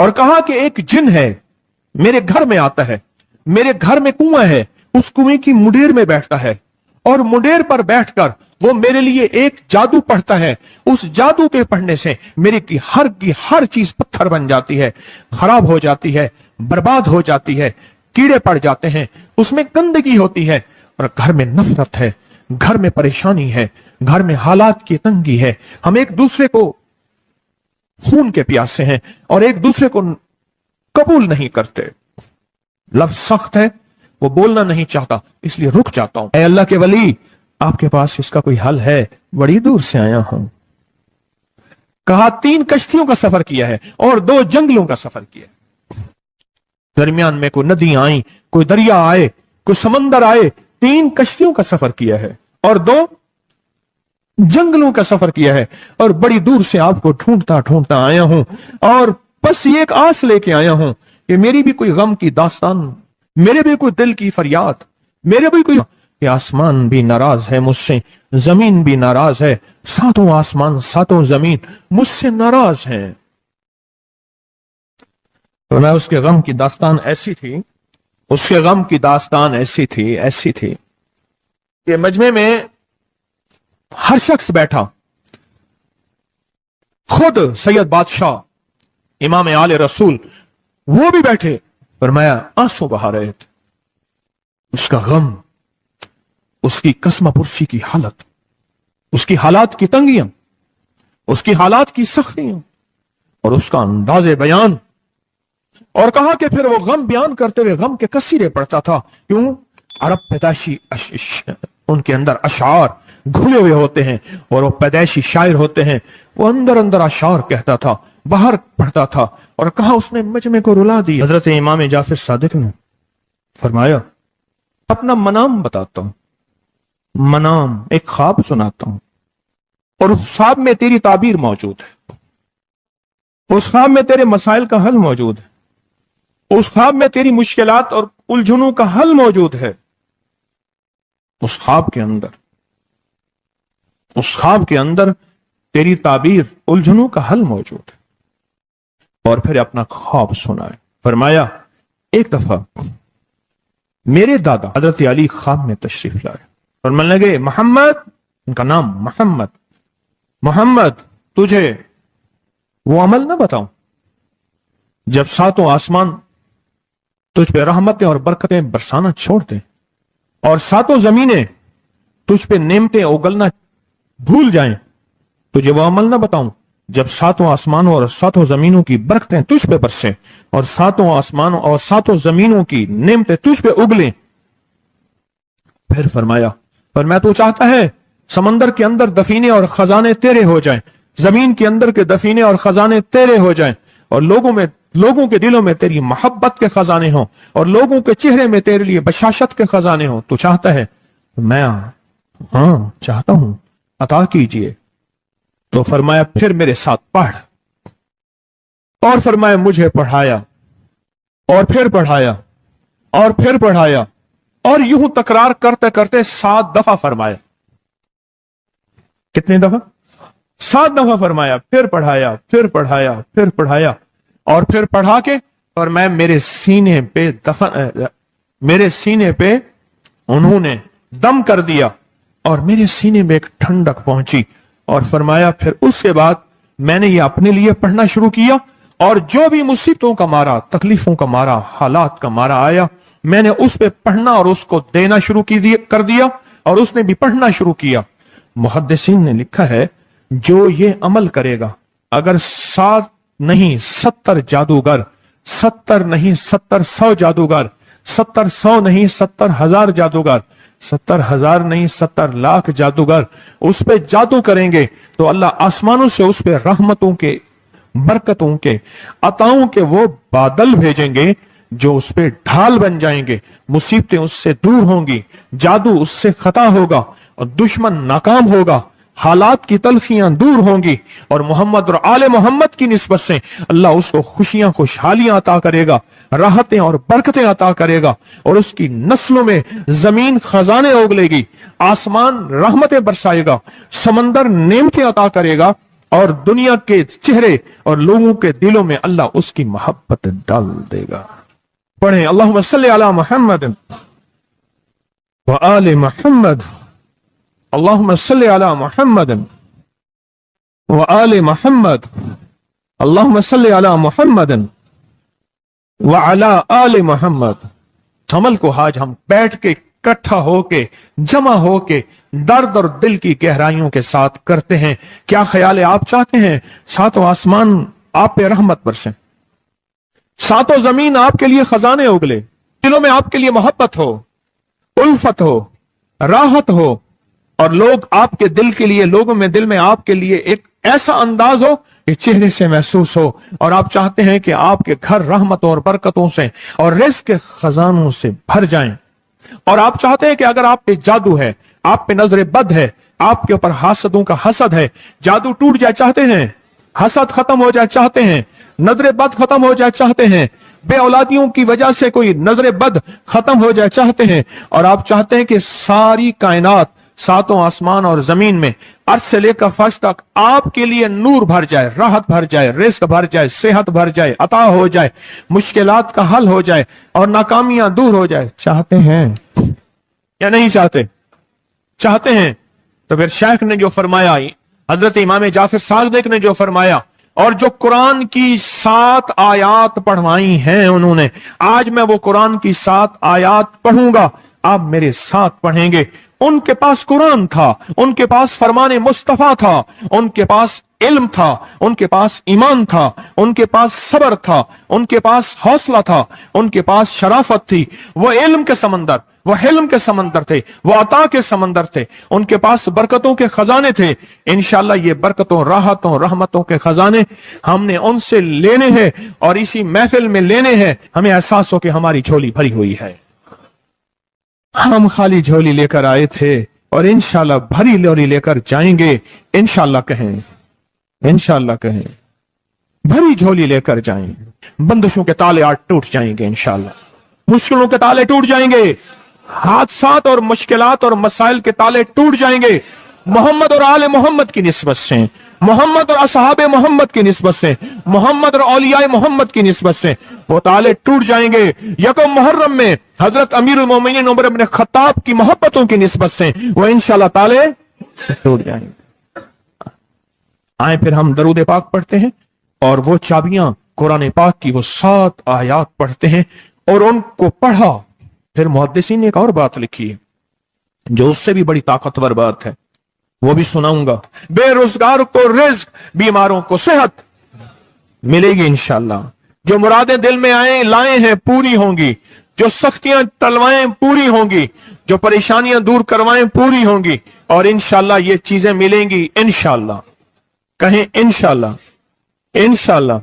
اور کہا کہ ایک جن ہے میرے گھر میں آتا ہے, میرے گھر میں کنواں ہے, اس کنویں کی منڈیر میں بیٹھتا ہے اور منڈیر پر بیٹھ کر وہ میرے لیے ایک جادو پڑھتا ہے. اس جادو کے پڑھنے سے میرے کی ہر چیز پتھر بن جاتی ہے, خراب ہو جاتی ہے, برباد ہو جاتی ہے, کیڑے پڑ جاتے ہیں, اس میں گندگی ہوتی ہے, اور گھر میں نفرت ہے, گھر میں پریشانی ہے, گھر میں حالات کی تنگی ہے, ہم ایک دوسرے کو خون کے پیاسے ہیں اور ایک دوسرے کو قبول نہیں کرتے. لفظ سخت ہے, وہ بولنا نہیں چاہتا, اس لیے رک جاتا ہوں. اے اللہ کے ولی, آپ کے پاس اس کا کوئی حل ہے؟ بڑی دور سے آیا ہوں. کہا 3 کشتیوں کا سفر کیا ہے اور 2 جنگلوں کا سفر کیا ہے. درمیان میں کوئی ندیاں آئیں, کوئی دریا آئے, کوئی سمندر آئے. 3 کشتیوں کا سفر کیا ہے اور 2 جنگلوں کا سفر کیا ہے, اور بڑی دور سے آپ کو ڈھونڈتا آیا ہوں, اور بس یہ ایک آس لے کے آیا ہوں کہ میری بھی کوئی غم کی داستان, میرے بھی کوئی دل کی فریاد, میرے بھی کوئی, کہ آسمان بھی ناراض ہے مجھ سے, زمین بھی ناراض ہے, 7 آسمان 7 زمین مجھ سے ناراض ہیں. تو میں اس کے غم کی داستان ایسی تھی, اس کے غم کی داستان ایسی تھی کہ مجمع میں ہر شخص بیٹھا, خود سید بادشاہ امام آل رسول وہ بھی بیٹھے. فرمایا آنسو بہا رہے تھے. اس کا غم, اس کی قسم پرسی کی حالت, اس کی حالات کی تنگیاں, اس کی حالات کی سختیاں, اور اس کا انداز بیان. اور کہا کہ پھر وہ غم بیان کرتے ہوئے غم کے قصیدے پڑھتا تھا. کیوں؟ عرب پیدائشی ان کے اندر اشعار گھلے ہوئے ہوتے ہیں, اور وہ پیدائشی شاعر ہوتے ہیں. وہ اندر اشعار کہتا تھا, باہر پڑھتا تھا. اور کہا اس نے مجمع کو رلا دی. حضرت امام جعفر صادق نے فرمایا اپنا منام بتاتا ہوں, منام ایک خواب سناتا ہوں, اور اس خواب میں تیری تعبیر موجود ہے, اس خواب میں تیرے مسائل کا حل موجود ہے, اس خواب میں تیری مشکلات اور الجھنوں کا حل موجود ہے. اس خواب کے اندر تیری تعبیر, الجھنوں کا حل موجود ہے. اور پھر اپنا خواب سنائے. فرمایا ایک دفعہ میرے دادا حضرت علی خواب میں تشریف لائے اور من لگے محمد, ان کا نام محمد, تجھے وہ عمل نہ بتاؤں جب 7 آسمان تجھ پہ رحمتیں اور برکتیں برسانا چھوڑ دیں, اور 7 زمینیں تجھ پہ نعمتیں اگلنا بھول جائیں. تجھے وہ عمل نہ بتاؤں جب 7 آسمانوں اور 7 زمینوں کی برکتیں تجھ پہ برسیں, اور 7 آسمانوں اور 7 زمینوں کی نعمتیں تجھ پہ اگلیں. پھر فرمایا, پر میں تو چاہتا ہے سمندر کے اندر دفینے اور خزانے تیرے ہو جائیں, زمین کے اندر کے دفینے اور خزانے تیرے ہو جائیں, اور لوگوں کے دلوں میں تیری محبت کے خزانے ہوں, اور لوگوں کے چہرے میں تیرے لیے بشاشت کے خزانے ہوں. تو چاہتا ہے؟ میں ہاں چاہتا ہوں, عطا کیجئے. تو فرمایا پھر میرے ساتھ پڑھ, اور فرمایا مجھے پڑھایا, اور پھر پڑھایا, اور پھر پڑھایا, اور یوں تکرار کرتے کرتے 7 دفعہ فرمایا. کتنی دفعہ؟ 7 دفعہ فرمایا. پھر پڑھایا, پھر پڑھایا, پھر پڑھایا, اور پھر پڑھا کے, اور میں میرے سینے پہ انہوں نے دم کر دیا, اور میرے سینے میں ایک ٹھنڈک پہنچی. اور فرمایا پھر اس کے بعد میں نے یہ اپنے لیے پڑھنا شروع کیا, اور جو بھی مصیبتوں کا مارا, تکلیفوں کا مارا, حالات کا مارا آیا, میں نے اس پہ پڑھنا اور اس کو دینا شروع کر دیا, اور اس نے بھی پڑھنا شروع کیا. محدثین نے لکھا ہے جو یہ عمل کرے گا, اگر 7 نہیں 70 جادوگر, 70 نہیں 70 جادوگر, 70 نہیں 70,000 جادوگر, 70,000 نہیں 70 لاکھ جادوگر اس پہ جادو کریں گے, تو اللہ آسمانوں سے اس پہ رحمتوں کے, برکتوں کے, عطاؤں کے وہ بادل بھیجیں گے جو اس پہ ڈھال بن جائیں گے. مصیبتیں اس سے دور ہوں گی, جادو اس سے خطا ہوگا, اور دشمن ناکام ہوگا, حالات کی تلخیاں دور ہوں گی, اور محمد اور آل محمد کی نسبت سے اللہ اس کو خوشیاں خوشحالیاں عطا کرے گا, راحتیں اور برکتیں عطا کرے گا, اور اس کی نسلوں میں زمین خزانے اگلے گی, آسمان رحمتیں برسائے گا, سمندر نعمتیں عطا کرے گا, اور دنیا کے چہرے اور لوگوں کے دلوں میں اللہ اس کی محبت ڈال دے گا. پڑھیں اللہم صلی علی محمد وآل محمد، اللہم صلی علی محمد وآل محمد، اللہم صلی علی محمد وعلی آل محمد. عمل کو آج ہم بیٹھ کے اکٹھا ہو کے جمع ہو کے درد اور دل کی گہرائیوں کے ساتھ کرتے ہیں. کیا خیال ہے؟ آپ چاہتے ہیں ساتوں آسمان آپ پہ رحمت برسیں، ساتوں زمین آپ کے لیے خزانے اگلے، دلوں میں آپ کے لیے محبت ہو، الفت ہو، راحت ہو، اور لوگ آپ کے دل کے لیے، لوگوں میں دل میں آپ کے لیے ایک ایسا انداز ہو کہ چہرے سے محسوس ہو، اور آپ چاہتے ہیں کہ آپ کے گھر رحمتوں اور برکتوں سے اور رزق کے خزانوں سے بھر جائیں، اور آپ چاہتے ہیں کہ اگر آپ پہ جادو ہے، آپ پہ نظر بد ہے، آپ کے اوپر حاسدوں کا حسد ہے، جادو ٹوٹ جائے چاہتے ہیں، حسد ختم ہو جائے چاہتے ہیں، نظر بد ختم ہو جائے چاہتے ہیں، بے اولادیوں کی وجہ سے کوئی نظر بد ختم ہو جائے چاہتے ہیں، اور آپ چاہتے ہیں کہ ساری کائنات، ساتوں آسمان اور زمین میں عرش سے لے کر فرش تک آپ کے لیے نور بھر جائے، راحت بھر جائے، رزق بھر جائے، صحت بھر جائے، عطا ہو جائے، مشکلات کا حل ہو جائے اور ناکامیاں دور ہو جائے، چاہتے ہیں یا نہیں چاہتے؟ چاہتے ہیں. تو پھر شیخ نے جو فرمایا، حضرت امام جعفر صادق نے جو فرمایا، اور جو قرآن کی 7 آیات پڑھوائی ہیں انہوں نے، آج میں وہ قرآن کی 7 آیات پڑھوں گا، آپ میرے ساتھ پڑھیں گے. ان کے پاس قرآن تھا، ان کے پاس فرمان مصطفیٰ تھا، ان کے پاس علم تھا، ان کے پاس ایمان تھا، ان کے پاس صبر تھا، ان کے پاس حوصلہ تھا، ان کے پاس شرافت تھی. وہ علم کے سمندر، وہ حلم کے سمندر تھے، وہ عطا کے سمندر تھے، ان کے پاس برکتوں کے خزانے تھے. انشاءاللہ یہ برکتوں، راحتوں، رحمتوں کے خزانے ہم نے ان سے لینے ہیں، اور اسی محفل میں لینے ہیں. ہمیں احساس ہو کہ ہماری جھولی بھری ہوئی ہے، ہم خالی جھولی لے کر آئے تھے اور انشاءاللہ بھری جھولی لے کر جائیں گے. انشاءاللہ کہیں، انشاءاللہ کہیں، بھری جھولی لے کر جائیں گے. بندشوں کے تالے آج ٹوٹ جائیں گے انشاءاللہ، مشکلوں کے تالے ٹوٹ جائیں گے، حادثات اور مشکلات اور مسائل کے تالے ٹوٹ جائیں گے. محمد اور آل محمد کی نسبت سے، محمد اور اصحاب محمد کی نسبت سے، محمد اور اولیاء محمد کی نسبت سے وہ تالے ٹوٹ جائیں گے. یکم محرم میں حضرت امیر المومنین عمر بن خطاب کی محبتوں کی نسبت سے وہ انشاءاللہ تالے ٹوٹ جائیں گے. آئیں پھر ہم درود پاک پڑھتے ہیں، اور وہ چابیاں قرآن پاک کی وہ 7 آیات پڑھتے ہیں، اور ان کو پڑھا. پھر محدثین نے ایک اور بات لکھی ہے جو اس سے بھی بڑی طاقتور بات ہے، وہ بھی سناؤں گا. بے روزگار کو رزق، بیماروں کو صحت ملے گی انشاءاللہ. جو مرادیں دل میں لائے ہیں پوری ہوں گی، جو سختیاں ٹلوائیں پوری ہوں گی، جو پریشانیاں دور کروائیں پوری ہوں گی، اور انشاءاللہ یہ چیزیں ملیں گی انشاءاللہ. کہیں انشاءاللہ، انشاءاللہ،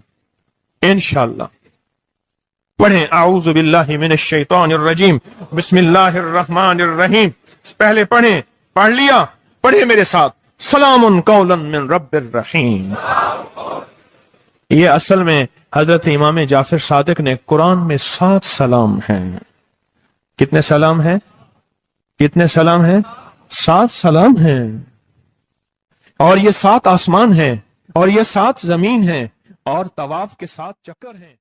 انشاءاللہ. پڑھیں اعوذ باللہ من الشیطان الرجیم، بسم اللہ الرحمن الرحیم. پہلے پڑھیں، پڑھ لیا؟ پڑھیں میرے ساتھ، سلام قولا من رب الرحیم. یہ اصل میں حضرت امام جعفر صادق نے قرآن میں 7 سلام ہیں. کتنے سلام ہیں؟ کتنے سلام ہیں؟ 7 سلام ہیں. اور یہ 7 آسمان ہیں، اور یہ 7 زمین ہیں، اور طواف کے 7 چکر ہیں.